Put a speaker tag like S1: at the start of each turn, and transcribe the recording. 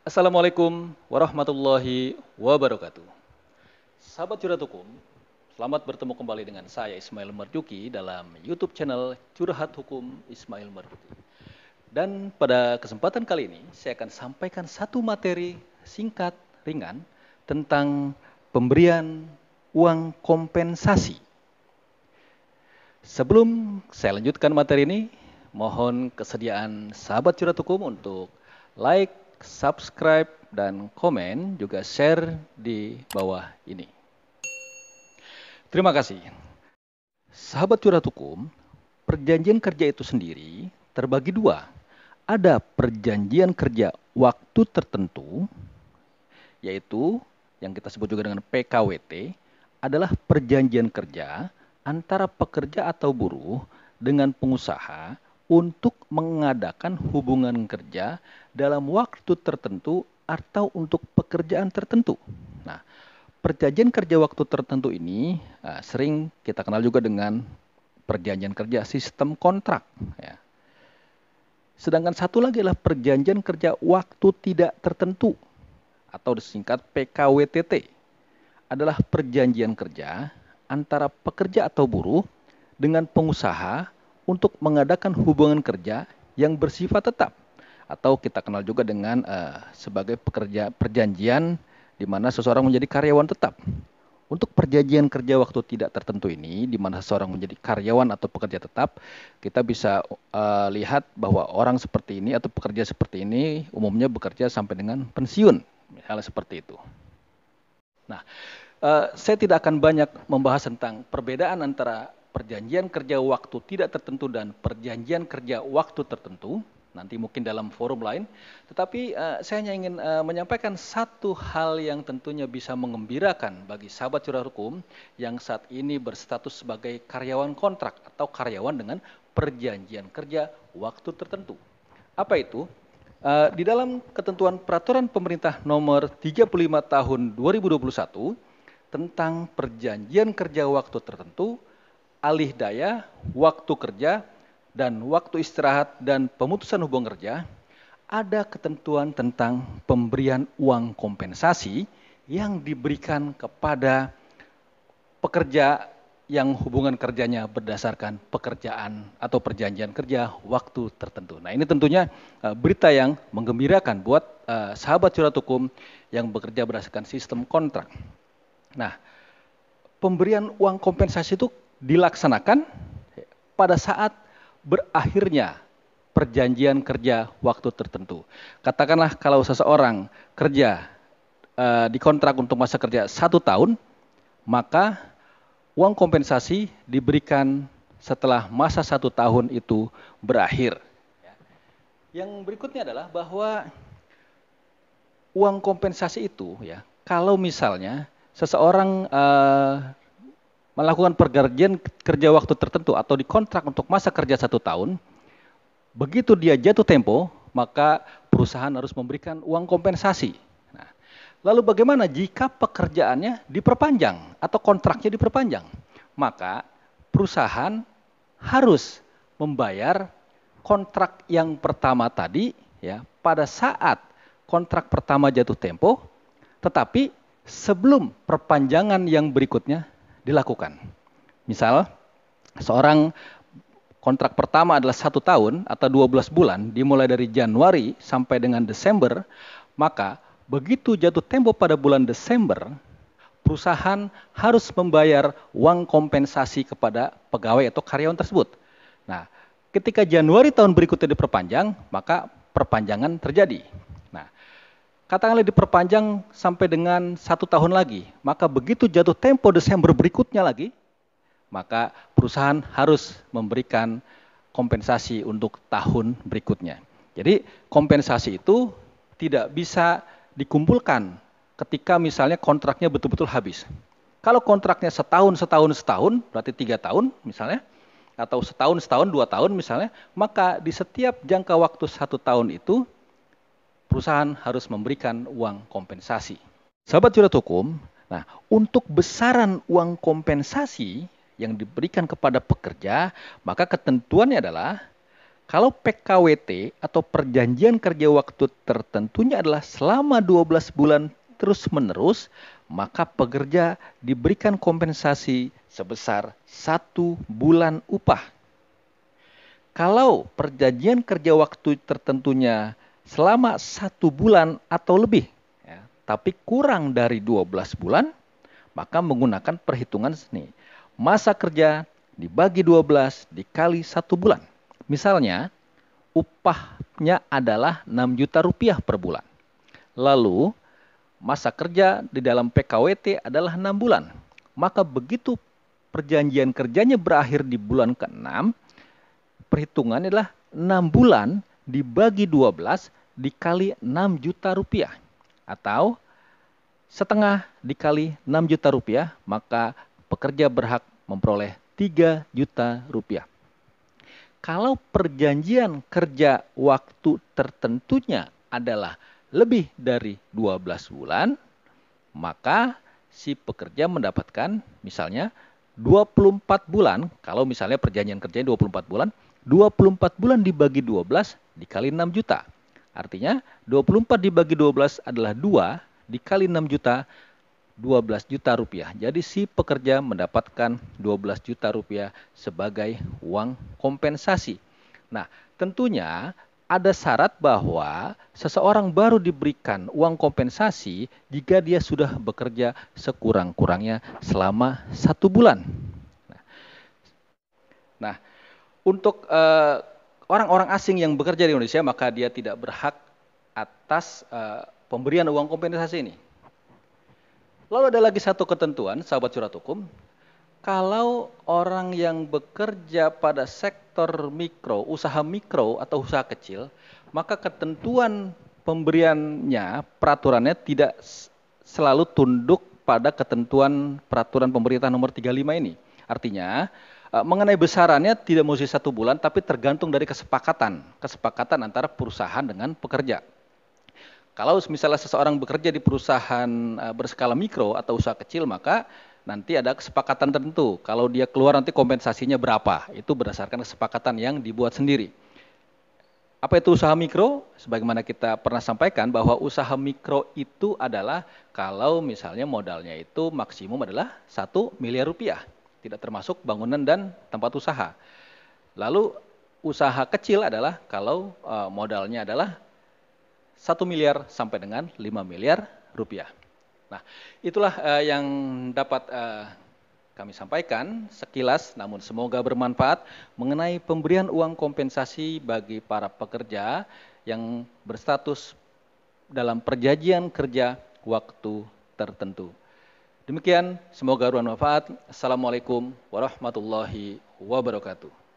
S1: Assalamualaikum warahmatullahi wabarakatuh. Sahabat Curhat Hukum, selamat bertemu kembali dengan saya Ismail Marjuki dalam YouTube channel Curhat Hukum Ismail Marjuki. Dan pada kesempatan kali ini saya akan sampaikan satu materi singkat ringan tentang pemberian uang kompensasi. Sebelum saya lanjutkan materi ini, mohon kesediaan sahabat Curhat Hukum untuk like, subscribe, dan komen, juga share di bawah ini. Terima kasih. Sahabat Curhat Hukum, perjanjian kerja itu sendiri terbagi dua. Ada perjanjian kerja waktu tertentu, yaitu yang kita sebut juga dengan PKWT, adalah perjanjian kerja antara pekerja atau buruh dengan pengusaha untuk mengadakan hubungan kerja dalam waktu tertentu atau untuk pekerjaan tertentu. Nah, perjanjian kerja waktu tertentu ini sering kita kenal juga dengan perjanjian kerja sistem kontrak. Ya. Sedangkan satu lagi adalah perjanjian kerja waktu tidak tertentu atau disingkat PKWTT. Adalah perjanjian kerja antara pekerja atau buruh dengan pengusaha untuk mengadakan hubungan kerja yang bersifat tetap, atau kita kenal juga dengan sebagai perjanjian di mana seseorang menjadi karyawan tetap. Untuk perjanjian kerja waktu tidak tertentu ini, di mana seseorang menjadi karyawan atau pekerja tetap, kita bisa lihat bahwa orang seperti ini atau pekerja seperti ini umumnya bekerja sampai dengan pensiun, misalnya seperti itu. Nah, saya tidak akan banyak membahas tentang perbedaan antara perjanjian kerja waktu tidak tertentu dan perjanjian kerja waktu tertentu, nanti mungkin dalam forum lain. Tetapi saya hanya ingin menyampaikan satu hal yang tentunya bisa mengembirakan bagi sahabat Curhat Hukum yang saat ini berstatus sebagai karyawan kontrak atau karyawan dengan perjanjian kerja waktu tertentu. Apa itu? Di dalam ketentuan Peraturan Pemerintah Nomor 35 Tahun 2021 tentang perjanjian kerja waktu tertentu, alih daya, waktu kerja, dan waktu istirahat dan pemutusan hubungan kerja, ada ketentuan tentang pemberian uang kompensasi yang diberikan kepada pekerja yang hubungan kerjanya berdasarkan pekerjaan atau perjanjian kerja waktu tertentu. Nah, ini tentunya berita yang menggembirakan buat sahabat Curhat Hukum yang bekerja berdasarkan sistem kontrak. Nah, pemberian uang kompensasi itu dilaksanakan pada saat berakhirnya perjanjian kerja waktu tertentu. Katakanlah kalau seseorang kerja dikontrak untuk masa kerja 1 tahun, maka uang kompensasi diberikan setelah masa 1 tahun itu berakhir. Yang berikutnya adalah bahwa uang kompensasi itu, ya, kalau misalnya seseorang melakukan perjanjian kerja waktu tertentu atau dikontrak untuk masa kerja 1 tahun, begitu dia jatuh tempo, maka perusahaan harus memberikan uang kompensasi. Nah, lalu bagaimana jika pekerjaannya diperpanjang atau kontraknya diperpanjang? Maka perusahaan harus membayar kontrak yang pertama tadi, ya, pada saat kontrak pertama jatuh tempo, tetapi sebelum perpanjangan yang berikutnya dilakukan. Misal, seorang kontrak pertama adalah 1 tahun atau 12 bulan, dimulai dari Januari sampai dengan Desember, maka begitu jatuh tempo pada bulan Desember, perusahaan harus membayar uang kompensasi kepada pegawai atau karyawan tersebut. Nah, ketika Januari tahun berikutnya diperpanjang, maka perpanjangan terjadi. Katakanlah diperpanjang sampai dengan 1 tahun lagi, maka begitu jatuh tempo Desember berikutnya lagi, maka perusahaan harus memberikan kompensasi untuk tahun berikutnya. Jadi kompensasi itu tidak bisa dikumpulkan ketika misalnya kontraknya betul-betul habis. Kalau kontraknya setahun, berarti 3 tahun misalnya, atau setahun, 2 tahun misalnya, maka di setiap jangka waktu 1 tahun itu, perusahaan harus memberikan uang kompensasi. Sahabat Curhat Hukum, nah, untuk besaran uang kompensasi yang diberikan kepada pekerja, maka ketentuannya adalah Kalau PKWT atau perjanjian kerja waktu tertentunya adalah selama 12 bulan terus-menerus, maka pekerja diberikan kompensasi sebesar 1 bulan upah. Kalau perjanjian kerja waktu tertentunya selama 1 bulan atau lebih, ya, tapi kurang dari 12 bulan, maka menggunakan perhitungan nih, masa kerja dibagi 12 dikali 1 bulan. Misalnya, upahnya adalah 6 juta rupiah per bulan. Lalu, masa kerja di dalam PKWT adalah 6 bulan. Maka begitu perjanjian kerjanya berakhir di bulan ke-6, perhitungannya adalah 6 bulan dibagi 12 dikali 6 juta rupiah. Atau setengah dikali 6 juta rupiah, maka pekerja berhak memperoleh 3 juta rupiah. Kalau perjanjian kerja waktu tertentunya adalah lebih dari 12 bulan, maka si pekerja mendapatkan misalnya 24 bulan, kalau misalnya perjanjian kerjanya 24 bulan, 24 bulan dibagi 12 dikali 6 juta. Artinya 24 dibagi 12 adalah 2 dikali 6 juta, 12 juta rupiah. Jadi si pekerja mendapatkan 12 juta rupiah sebagai uang kompensasi. Nah, tentunya ada syarat bahwa seseorang baru diberikan uang kompensasi jika dia sudah bekerja sekurang-kurangnya selama 1 bulan. Nah, untuk orang-orang asing yang bekerja di Indonesia, maka dia tidak berhak atas pemberian uang kompensasi ini. Lalu ada lagi satu ketentuan, sahabat curhat hukum, kalau orang yang bekerja pada sektor mikro, usaha mikro atau usaha kecil, maka ketentuan pemberiannya, peraturannya tidak selalu tunduk pada ketentuan peraturan pemerintah nomor 35 ini. Artinya, mengenai besarannya tidak mesti 1 bulan, tapi tergantung dari kesepakatan antara perusahaan dengan pekerja. Kalau misalnya seseorang bekerja di perusahaan berskala mikro atau usaha kecil, maka nanti ada kesepakatan tertentu. Kalau dia keluar nanti kompensasinya berapa, itu berdasarkan kesepakatan yang dibuat sendiri. Apa itu usaha mikro? Sebagaimana kita pernah sampaikan bahwa usaha mikro itu adalah kalau misalnya modalnya itu maksimum adalah 1 miliar rupiah. Tidak termasuk bangunan dan tempat usaha. Lalu usaha kecil adalah kalau modalnya adalah 1 miliar sampai dengan 5 miliar rupiah. Nah, itulah yang dapat kami sampaikan sekilas, namun semoga bermanfaat mengenai pemberian uang kompensasi bagi para pekerja yang berstatus dalam perjanjian kerja waktu tertentu. Demikian, semoga bermanfaat. Assalamualaikum warahmatullahi wabarakatuh.